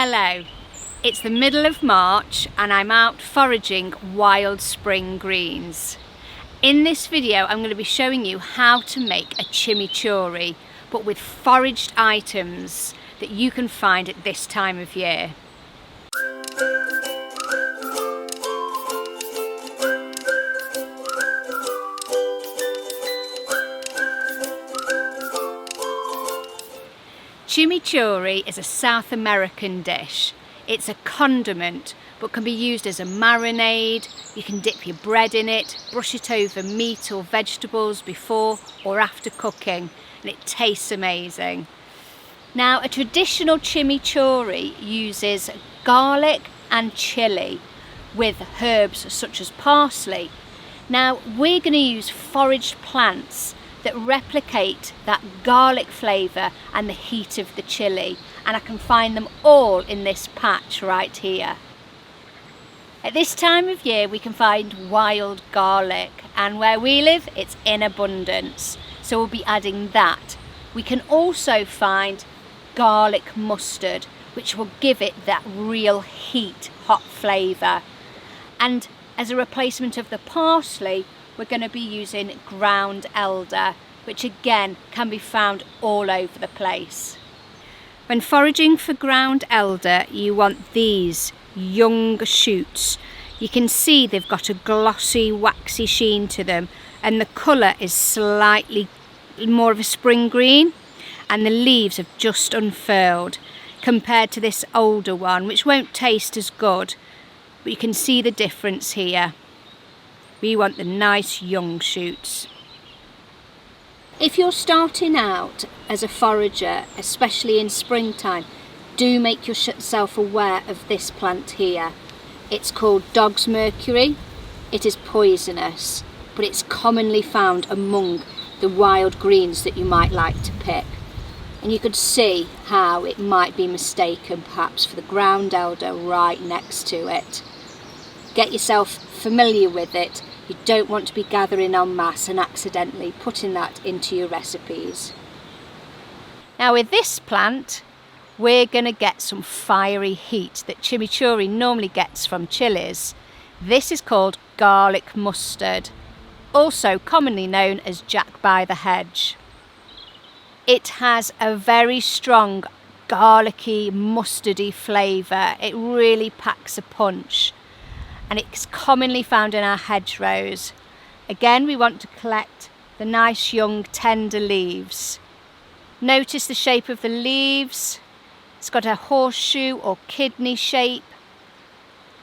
Hello, it's the middle of March and I'm out foraging wild spring greens. In this video I'm going to be showing you how to make a chimichurri, but with foraged items that you can find at this time of year. Chimichurri is a South American dish. It's a condiment but can be used as a marinade. You can dip your bread in it, brush it over meat or vegetables before or after cooking, and it tastes amazing. Now, a traditional chimichurri uses garlic and chili with herbs such as parsley. Now, we're going to use foraged plants that replicate that garlic flavour and the heat of the chili, and I can find them all in this patch right here. At this time of year we can find wild garlic, and where we live it's in abundance, so we'll be adding that. We can also find garlic mustard, which will give it that real heat, hot flavour. And as a replacement of the parsley, we're going to be using ground elder, which again can be found all over the place. When foraging for ground elder, you want these young shoots. You can see they've got a glossy, waxy sheen to them, and the colour is slightly more of a spring green, and the leaves have just unfurled compared to this older one, which won't taste as good, but you can see the difference here. We want the nice young shoots. If you're starting out as a forager, especially in springtime, do make yourself aware of this plant here. It's called dog's mercury. It is poisonous, but it's commonly found among the wild greens that you might like to pick. And you could see how it might be mistaken perhaps for the ground elder right next to it. Get yourself familiar with it. You don't want to be gathering en masse and accidentally putting that into your recipes. Now with this plant, we're going to get some fiery heat that chimichurri normally gets from chilies. This is called garlic mustard, also commonly known as Jack by the hedge. It has a very strong garlicky, mustardy flavour. It really packs a punch, and it's commonly found in our hedgerows. Again, we want to collect the nice young tender leaves. Notice the shape of the leaves. It's got a horseshoe or kidney shape,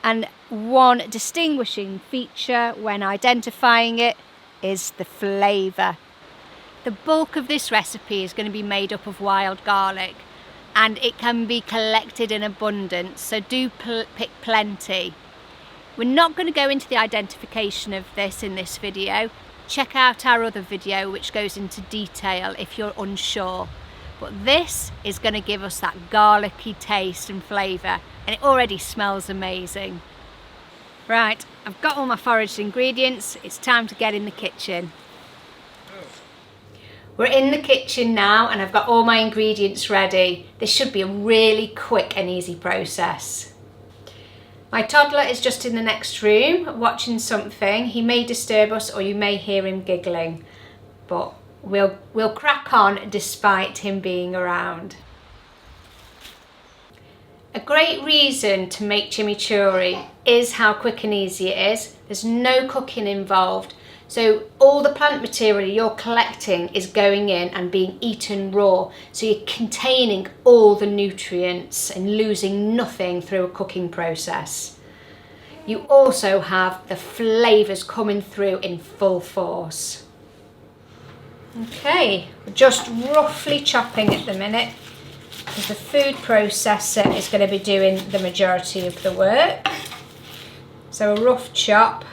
and one distinguishing feature when identifying it is the flavour. The bulk of this recipe is going to be made up of wild garlic, and it can be collected in abundance, so do pick plenty. We're not going to go into the identification of this in this video. Check out our other video which goes into detail if you're unsure. But this is going to give us that garlicky taste and flavour, and it already smells amazing. Right, I've got all my foraged ingredients. It's time to get in the kitchen. We're in the kitchen now and I've got all my ingredients ready. This should be a really quick and easy process. My toddler is just in the next room watching something. He may disturb us or you may hear him giggling, but we'll crack on despite him being around. A great reason to make chimichurri is how quick and easy it is. There's no cooking involved, so all the plant material you're collecting is going in and being eaten raw, so you're containing all the nutrients and losing nothing through a cooking process. You also have the flavours coming through in full force. Okay, we're just roughly chopping at the minute because the food processor is going to be doing the majority of the work. So a rough chop,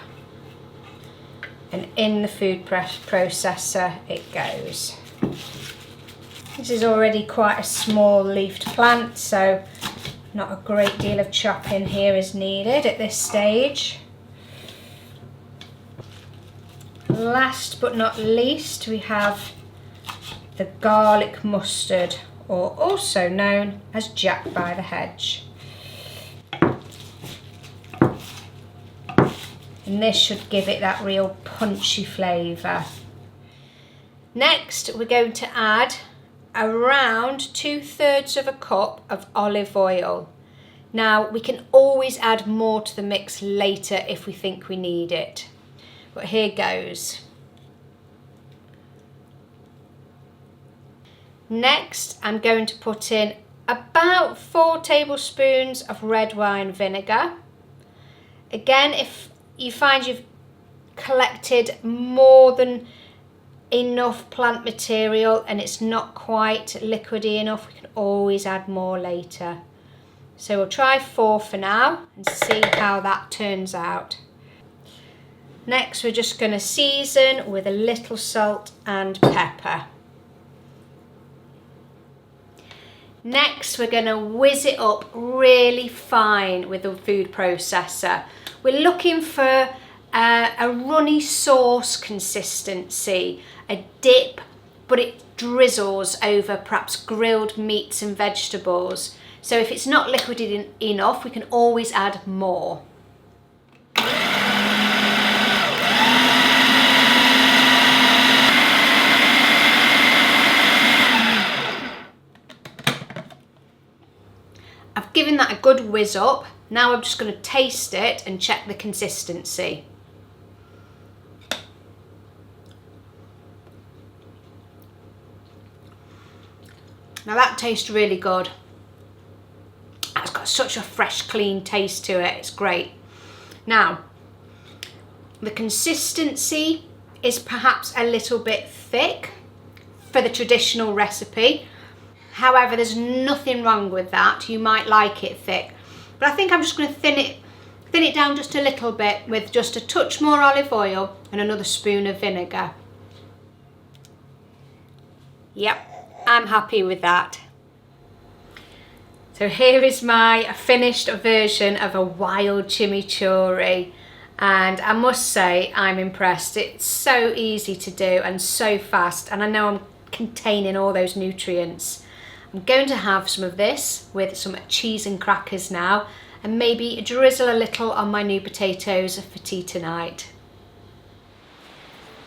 and in the food processor it goes. This is already quite a small leafed plant, so not a great deal of chopping here is needed at this stage. Last but not least, we have the garlic mustard, or also known as Jack by the hedge. and this should give it that real punchy flavour. Next, we're going to add around 2/3 of a cup of olive oil. Now, we can always add more to the mix later if we think we need it, but here goes. Next, I'm going to put in about 4 tablespoons of red wine vinegar. Again, if you find you've collected more than enough plant material and it's not quite liquidy enough, we can always add more later. So we'll try 4 for now and see how that turns out. Next, we're just going to season with a little salt and pepper. Next, we're going to whiz it up really fine with the food processor. We're looking for a runny sauce consistency, a dip, but it drizzles over perhaps grilled meats and vegetables. So if it's not liquid enough, we can always add more. I've given that a good whiz up. Now I'm just going to taste it and check the consistency. Now that tastes really good. It's got such a fresh, clean taste to it. It's great. Now, the consistency is perhaps a little bit thick for the traditional recipe. However, there's nothing wrong with that. You might like it thick. But I think I'm just going to thin it down just a little bit with just a touch more olive oil and another spoon of vinegar. Yep. I'm happy with that. So here is my finished version of a wild chimichurri, and I must say I'm impressed. It's so easy to do and so fast, and I know I'm containing all those nutrients. I'm going to have some of this with some cheese and crackers now, and maybe drizzle a little on my new potatoes for tea tonight.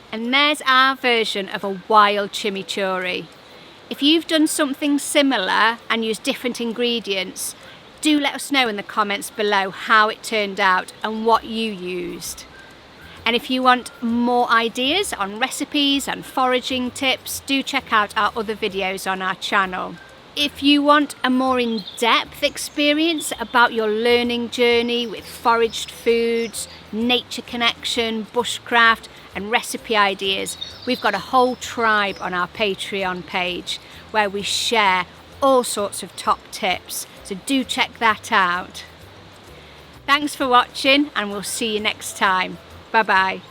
And there's our version of a wild chimichurri. If you've done something similar and used different ingredients, do let us know in the comments below how it turned out and what you used. And if you want more ideas on recipes and foraging tips, do check out our other videos on our channel. If you want a more in-depth experience about your learning journey with foraged foods, nature connection, bushcraft and recipe ideas, we've got a whole tribe on our Patreon page where we share all sorts of top tips, so do check that out. Thanks for watching, and we'll see you next time. Bye bye.